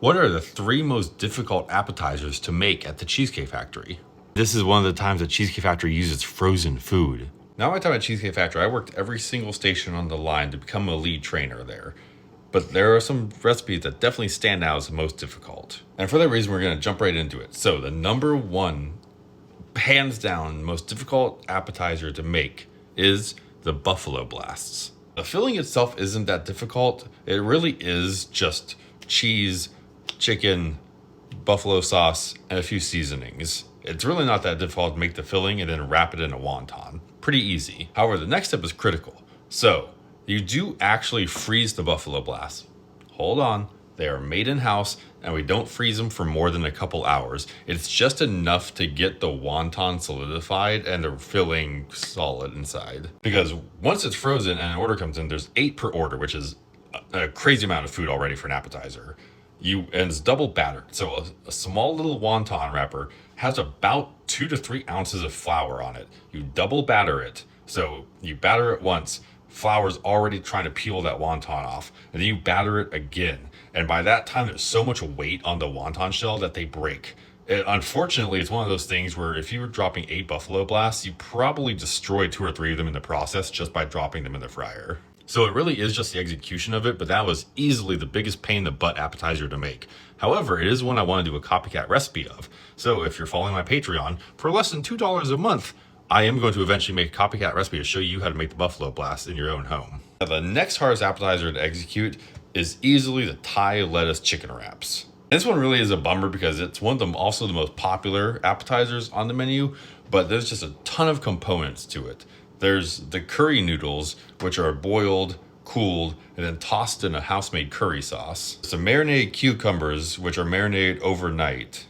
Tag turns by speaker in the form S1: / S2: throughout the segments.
S1: What are the 3 most difficult appetizers to make at the Cheesecake Factory? This is one of the times that Cheesecake Factory uses frozen food. Now my time at Cheesecake Factory, I worked every single station on the line to become a lead trainer there. But there are some recipes that definitely stand out as the most difficult. And for that reason, we're going to jump right into it. So the number 1, hands down, most difficult appetizer to make is the buffalo blasts. The filling itself isn't that difficult. It really is just cheese, chicken, buffalo sauce, and a few seasonings. It's really not that difficult to make the filling and then wrap it in a wonton. Pretty easy. However, the next step is critical. So you do actually freeze the buffalo blasts. Hold on. They are made in-house, and we don't freeze them for more than a couple hours. It's just enough to get the wonton solidified and the filling solid inside. Because once it's frozen and an order comes in, there's 8 per order, which is a crazy amount of food already for an appetizer. And it's double battered. So a small little wonton wrapper has about 2 to 3 ounces of flour on it. You double batter it. So you batter it once. Flour's already trying to peel that wonton off. And then you batter it again. And by that time, there's so much weight on the wonton shell that they break. Unfortunately, it's one of those things where if you were dropping 8 buffalo blasts, you probably destroyed 2 or 3 of them in the process just by dropping them in the fryer. So it really is just the execution of it, but that was easily the biggest pain in the butt appetizer to make. However, it is one I want to do a copycat recipe of. So if you're following my Patreon, for less than $2 a month, I am going to eventually make a copycat recipe to show you how to make the buffalo blast in your own home. Now, the next hardest appetizer to execute is easily the Thai lettuce chicken wraps. This one really is a bummer because it's one of them also the most popular appetizers on the menu, but there's just a ton of components to it. There's the curry noodles, which are boiled, cooled, and then tossed in a house-made curry sauce. Some marinated cucumbers, which are marinated overnight.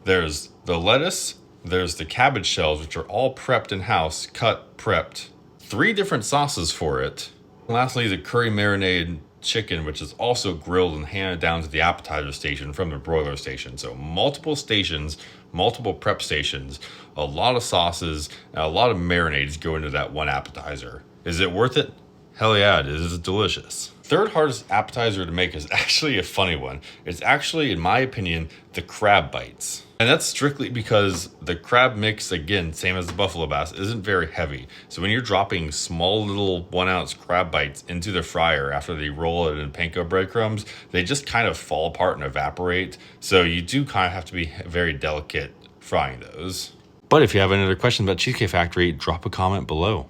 S1: There's the lettuce, there's the cabbage shells, which are all prepped in-house, cut, prepped. 3 different sauces for it. And lastly, the curry marinated chicken, which is also grilled and handed down to the appetizer station from the broiler station. So multiple stations, multiple prep stations, a lot of sauces, and a lot of marinades go into that one appetizer. Is it worth it? Hell yeah, it is. It's delicious. Third hardest appetizer to make is actually a funny one. It's actually, in my opinion, the crab bites. And that's strictly because the crab mix, again, same as the buffalo blast, isn't very heavy. So when you're dropping small little 1-ounce crab bites into the fryer after they roll it in panko breadcrumbs, they just kind of fall apart and evaporate. So you do kind of have to be very delicate frying those. But if you have any other questions about Cheesecake Factory, drop a comment below.